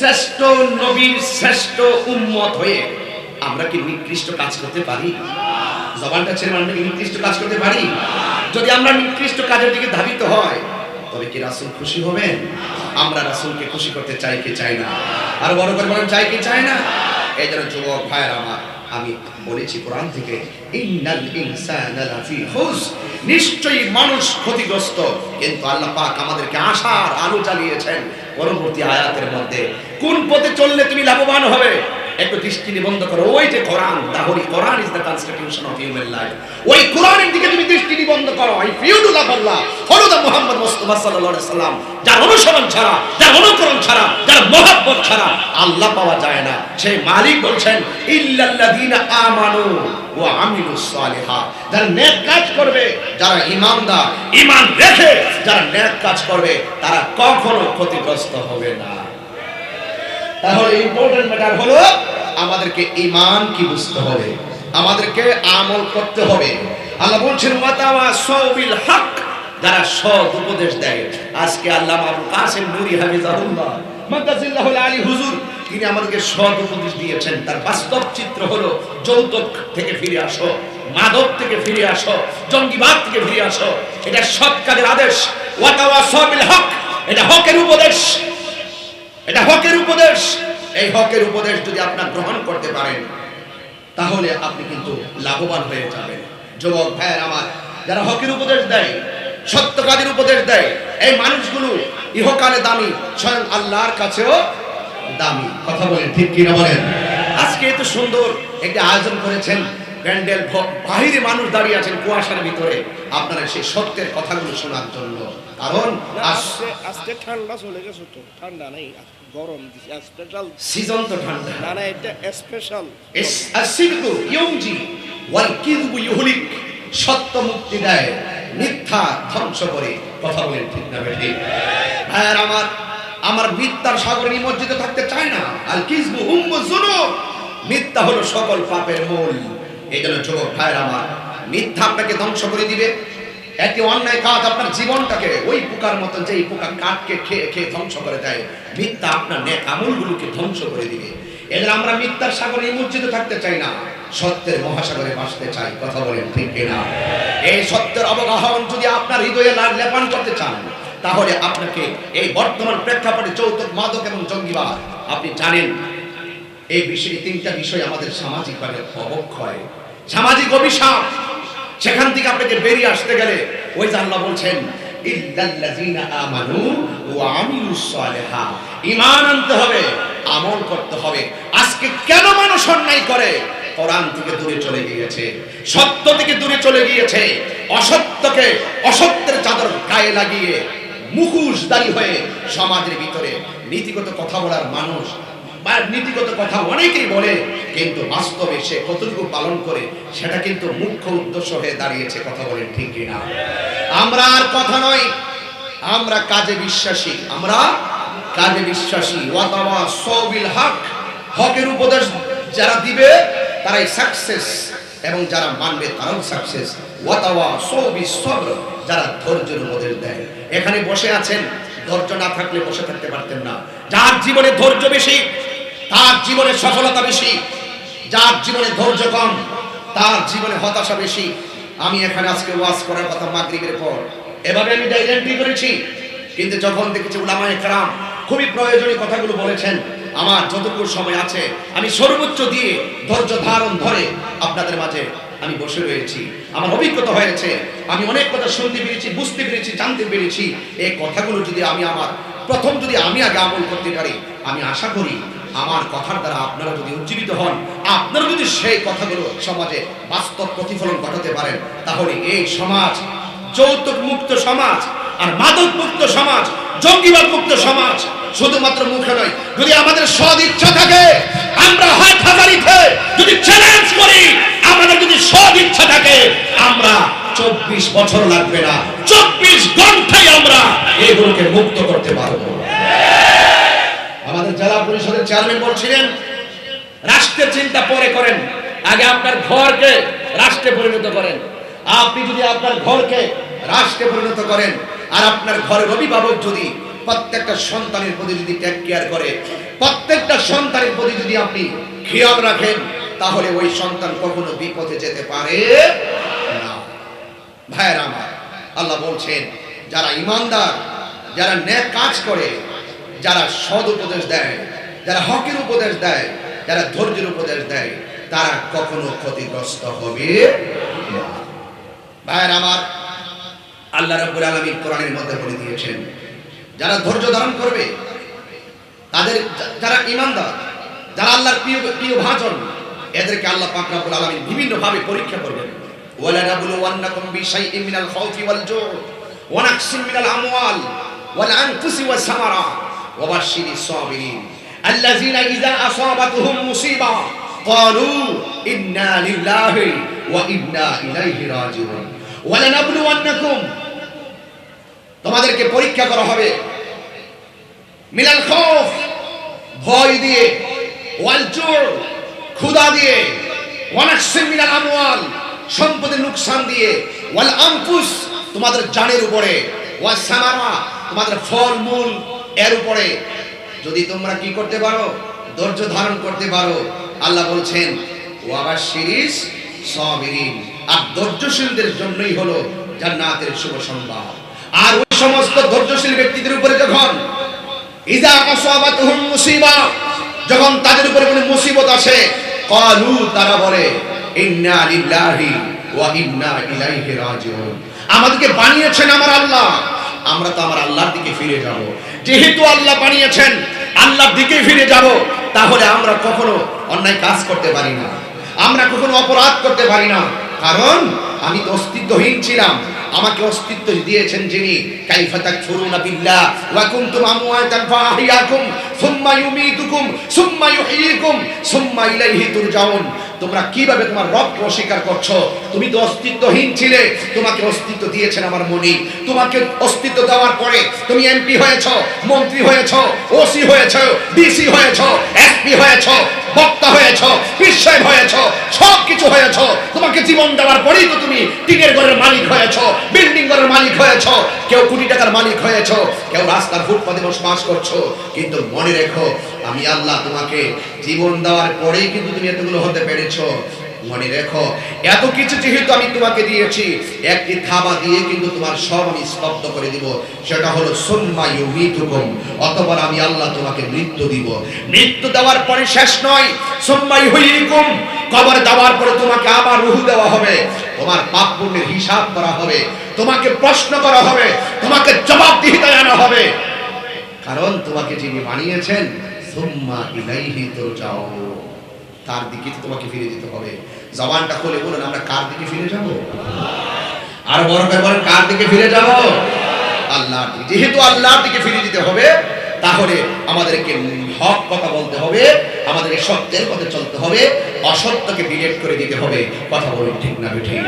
শ্রেষ্ঠ নবীর শ্রেষ্ঠ উম্মত হয়ে আমরা কি নিকৃষ্ট কাজ করতে পারি? জবানটা ছেড়ে আমরা কি নিকৃষ্ট কাজ করতে পারি? যদি আমরা নিকৃষ্ট কাজের দিকে ধাবিত হয় তবে কি রাসূল খুশি হবেন? আমরা রাসূলকে খুশি করতে চাই কি চাই না? আর বড় করে বলেন, চাই কি চাই না? এই জন্য যুবক ভাইয়েরা আমার, আমি বলেছি কোরআন থেকে, ইন্নাল ইনসানা লাফি খুসর, নিশ্চয়ই মানুষ ক্ষতিগ্রস্ত। কিন্তু আল্লাহ পাক আমাদেরকে আশার আলো জ্বালিয়েছেন পরবর্তী আয়াতের মধ্যে। কোন পথে চললে তুমি লাভবান হবে একটু দৃষ্টি নিবন্ধ করো। ওই যে কোরআন, তাহলে Quran is the constitution of human life. ওই কোরআনের দিকে তুমি দৃষ্টি নিবন্ধ করো। If you do love Allah, follow the Muhammad Mustafa সাল্লাল্লাহু আলাইহি সাল্লাম। যার অনুসরণ ছাড়া, যার অনুকরণ ছাড়া, যার মহব্বত ছাড়া আল্লাহ পাওয়া যায় না। সেই মালিক বলছেন, ইল্লাল্লাযীনা আমানু ওয়া আমিলুস সালিহাত, যারা নেক কাজ করবে, যারা ঈমানদার, ঈমান রেখে যারা নেক কাজ করবে, তারা কখনো ক্ষতিগ্রস্ত হবে না। তাহলে ইম্পর্টেন্ট ম্যাটার হলো আমাদেরকে ঈমান কি বুঝতে হবে, আমাদেরকে আমল করতে হবে। আল্লাহ বলছেন ওয়াতাওয়াসাউ বিল হক, যারা সৎ উপদেশ দেয়। আজকে আল্লামা আবুল কাসেম নুরি হাফিজাহুল্লাহ মাদাজিল্লাহুল আলী হুজুর, তিনি আমাদেরকে সৎ উপদেশ দিয়েছেন। তার বাস্তব চিত্র হলো যৌতুক থেকে ফিরে আসো, মাদক থেকে ফিরে আসো, জঙ্গিবাদ থেকে ফিরে আসো। এটা সৎ কাজের আদেশ। ওয়াতাওয়াসাউ বিল হক, এটা হকের উপদেশ, এটা হকের উপদেশ। এই হকের উপদেশ যদি আপনারা গ্রহণ করতে পারেন তাহলে আপনি কিন্তু লাভবান হয়ে যাবেন। যুবক ভাইয়ের আমার, যারা হকের উপদেশ দেয়, সত্য কাজের উপদেশ দেয়, এই মানুষগুলো ইহকালে দামি, স্বয়ং আল্লাহর কাছেও দামি। কথা বলেন ঠিক কিনা বলেন? আজকে এত সুন্দর একটি আয়োজন করেছেন, প্যান্ডেল বাহিরে মানুষ দাঁড়িয়ে আছেন কুয়াশার ভিতরে আপনারা সেই সত্যের কথাগুলো শোনার জন্য। কারণ আজকে ঠান্ডা চলে গেছে, তো ঠান্ডা নাই, গরম দিছে, স্পেশাল সিজন তো ঠান্ডা না, না এটা স্পেশাল। আসিদকু ইউনজি ওয়াল কিযবু ইউহলিক, সত্য মুক্তি দেয়, মিথ্যা ধ্বংস করে। কথা বলেন ঠিক না বেঠিক? আর আমার মিথ্যার সাগরে নিমজ্জিত থাকতে চায় না। আল কিযবু উম্মুজ যুনুব, মিথ্যা হলো সকল পাপের মূল। এই জন্য যুবক ভাইয়ের আমার, মিথ্যা আপনাকে ধ্বংস করে দিবে। একটি অন্যায় কাজ আপনার জীবনটাকে ওই পোকার মতো, যেই পোকা কাঠকে খেয়ে খেয়ে ধ্বংস করে দেয়, মিথ্যা আপনার নেক আমলগুলোকে ধ্বংস করে দিবে। এদের আমরা মিথ্যার সাগরে নিমজ্জিত থাকতে চাই না, সত্যের মহাসাগরে ভাসতে চাই। কথা বলেন ঠিক কিনা? এই সত্যের অবগাহন যদি আপনার হৃদয়ে লেপন করতে চান তাহলে আপনাকে এই বর্তমান প্রেক্ষাপটে যৌতুক, মাদক এবং জঙ্গিবাদ, আপনি জানেন এই বিষয়ে তিনটা বিষয় আমাদের সামাজিকভাবে অবক্ষয়, সামাজিক অভিশাপ। সেখান থেকে আপনাকে বেরিয়ে আসতে গেলে ওই যে আল্লাহ বলছেন ইল্লাল্লাযীনা আমানু ওয়া আমিলুস সালিহাত, ঈমান আনতে হবে, আমল করতে হবে। আজকে কেন মানুষ অন্যায় করে? কোরআন থেকে দূরে চলে গিয়েছে, সত্য থেকে দূরে চলে গিয়েছে, অসত্যকে, অসত্যের চাদর গায়ে লাগিয়ে মুখোশধারী হয়ে সমাজের ভিতরে নীতিগত কথা বলার মানুষ, নীতিগত কথা অনেকেই বলে, কিন্তু বাস্তবে সে কতটুকু পালন করে সেটা কিন্তু মুখ্য উদ্দেশ্য হয়ে দাঁড়িয়েছে। কথা বলেন ঠিক কিনা? আমরা আর কথা নয়, আমরা কাজে বিশ্বাসী, আমরা কাজে বিশ্বাসী। ওয়াতাওয়াসাউ বিল হক, হকের উপদেশ যারা দিবে তারাই সাকসেস, এবং যারা মানবে তারাও সাকসেস। ওয়াতাওয়াসাউ বিস সবর, যারা ধৈর্যের উপদেশ দেয়। এখানে বসে আছেন, ধৈর্য না থাকলে বসে থাকতে পারতেন না। যার জীবনে ধৈর্য বেশি তার জীবনে সফলতা বেশি, যার জীবনে ধৈর্য কম তার জীবনে হতাশা বেশি। আমি এখানে আজকে ওয়াজ করার কথা মাগরিবের পর এভাবে আমি ডাইরেক্টলি করেছি, কিন্তু যখন দেখেছি উলামায়ে কেরাম খুবই প্রয়োজনীয় কথাগুলো বলেছেন, আমার যতটুকু সময় আছে আমি সর্বোচ্চ দিয়ে ধৈর্য ধারণ ধরে আপনাদের মাঝে আমি বসে রয়েছি। আমার অভিজ্ঞতা হয়েছে, আমি অনেক কথা শুনতে পেরেছি, বুঝতে পেরেছি, জানতে পেরেছি। এই কথাগুলো যদি আমি আমি আগে আমল করতে পারি, আমি আশা করি আমার কথার দ্বারা আপনারা যদি উজ্জীবিত হন, আপনারা যদি সেই কথাগুলো সমাজে বাস্তব প্রতিফলন ঘটাতে পারেন, তাহলে এই সমাজ যৌতুক মুক্ত সমাজ, আর মাদক মুক্ত সমাজ, জঙ্গিবাদ মুক্ত সমাজ। শুধুমাত্র মুখে নয়, যদি আমাদের সৎ ইচ্ছা থাকে, আমরা হাত হাজারিতে যদি চ্যালেঞ্জ করি, আমাদের যদি সৎ ইচ্ছা থাকে, আমরা 24 বছর লাগবে না, 24 ঘন্টায় আমরা এগুলোকে মুক্ত করতে পারবো। আমাদের জেলা পরিষদের চেয়ারম্যান বলছিলেন, রাষ্ট্রের চিন্তা পরে করেন, আগে আপনার ঘরকে রাষ্ট্রে পরিণত করেন। আপনি যদি আপনার ঘরকে রাষ্ট্রে পরিণত করেন, আর আপনার ঘরের অভিভাবক যদি প্রত্যেকটা সন্তানের প্রতি যদি টেক কেয়ার করে, প্রত্যেকটা সন্তানের প্রতি যদি আপনি খেয়াল রাখেন, তাহলে ওই সন্তান কখনো বিপদে যেতে পারে না। ভাইয়েরা আমার, আল্লাহ বলছেন যারা ইমানদার, যারা নেক কাজ করে, যারা সৎ উপদেশ দেয়, যারা হকের উপদেশ দেয়, যারা ধৈর্যের উপদেশ দেয়, তারা কখনো ক্ষতিগ্রস্ত হবে না। ভাইয়েরা আমার, আল্লাহ রাব্বুল আলামিন কোরআনের মধ্যে বলে দিয়েছেন যারা ধৈর্য ধারণ করবে, তাদের, যারা ইমানদার, যারা আল্লাহর প্রিয় ভাজন, এদেরকে আল্লাহ পাক রব্বুল আলামিন বিভিন্ন ভাবে পরীক্ষা করবেন। ওয়ালা নাবলুওয়ান্নাকুম বিশাইইন মিনাল খাউফি ওয়াল জু'i ওয়া নাকসিন মিনাল আমওয়াল ওয়াল আনফুসি ওয়াস সামারাত ওয়া বাশশিরিস সাবিরিন আল্লাযীনা ইযা আসাবাতুহুম মুসিবা ক্বালু ইন্না লিল্লাহি ওয়া ইন্না ইলাইহি রাজিউন। ওয়ালা নাবলুওয়ান্নাকুম, তোমাদেরকে পরীক্ষা করা হবে, মিনাল খাউফ, ভয় দিয়ে, ওয়াল জু'i, ক্ষুধা দিয়ে, ওয়া নাকসিন মিনাল আমওয়াল, সম্পদের লোকসান দিয়ে, ওয়াল আনফুস, তোমাদের জানের উপরে, ওয়াস সামারা, তোমাদের ফলমূল এর উপরে। যদি তোমরা কি করতে পারো, ধৈর্য ধারণ করতে পারো, আল্লাহ বলছেন ওয়া বাশশিরিস সাবিরিন, আর ধৈর্যশীলদের জন্যই হলো জান্নাতের শুভ সংবাদ। আর ওই সমস্ত ধৈর্যশীল ব্যক্তিদের উপরে যখন ইযা আসাবাতুহুম মুসিবা, যখন তাদের উপরে কোনো মুসিবত আসে, ক্বালু, তারা বলে ইন্না লিল্লাহি ওয়া ইন্না ইলাইহি রাজিউন, আমাদেরকে বানিয়েছেন আমার আল্লাহ, আমরা তো আমার আল্লাহর দিকে ফিরে যাব। যেহেতু আল্লাহ বানিয়েছেন, আল্লাহর দিকে ফিরে যাব, তাহলে আমরা কখনো অন্যায় কাজ করতে পারি না, আমরা কখনো অপরাধ করতে পারি না, কারণ আমি তো অস্তিত্বহীন ছিলাম। আমাকে অস্তিত্ব দিয়েছেন যিনি, কাইফা তাকফুরুনা বিল্লাহ ওয়া কুনতুম আমওয়াতান ফাআহইয়াকুম সুম্মা ইউমীতুকুম সুম্মা ইউহয়িকুম সুম্মা ইলাইহি তুরজাউন। তোমরা কিভাবে তোমার রবকে অস্বীকার করছো? তুমি তো অস্তিত্বহীন ছিলে, তোমাকে অস্তিত্ব দিয়েছেন আমার মনি। তোমাকে অস্তিত্ব দেওয়ার পরে তুমি এমপি হয়েছো, মন্ত্রী হয়েছো, ওসি হয়েছো, ডিসি হয়েছো, এসপি হয়েছো, বক্তা হয়েছো, পীর হয়েছো, সব কিছু হয়েছো। তোমাকে জীবন দেওয়ার পরেই তো তুমি টিনের ঘরের মালিক হয়েছো, বিল্ডিং ঘরের মালিক হয়েছো, কেউ কোটি টাকার মালিক হয়েছো, কেউ রাস্তার ফুটপাতে বসবাস করছো। কিন্তু মনে রেখো, আমি আল্লাহ তোমাকে জীবন দেওয়ার পরেই কিন্তু তুমি এতগুলো হতে পেরেছো। মনে রেখো, এত কিছু যেহেতু আমি তোমাকে দিয়েছি, একটি থাবা দিয়ে কিন্তু তোমার সব আমি স্তব্ধ করে দিব। সেটা হলো সুম্মা ইউমীতুকুম, অতঃপর আমি আল্লাহ তোমাকে মৃত্যু দিব। মৃত্যু দেওয়ার পরে শেষ নয়, সুম্মা ইউহয়িকুম, কবর দেওয়ার পরে তোমাকে আবার রূহ দেওয়া হবে, তোমার পাপ পুণ্যের হিসাব করা হবে, তোমাকে প্রশ্ন করা হবে, তোমাকে জবাবদিহিতায় আনা হবে। কারণ তোমাকে যিনি বানিয়েছেন, সুম্মা ইলাইহি তুরজাউন, তার দিকে তোমাকে ফিরে যেতে হবে। জবানটা খুলে বলুন, আমরা কার দিকে ফিরে যাব? আর বড় করে বলেন, কার দিকে ফিরে যাব? আল্লাহর দিকে। যেহেতু আল্লাহর দিকে ফিরে যেতে হবে, তাহলে আমাদেরকে হক কথা বলতে হবে, আমাদেরকে সত্যের পথে চলতে হবে, অসত্যকে ডিলেট করে দিতে হবে। কথা বলুন, ঠিক না ঠিক?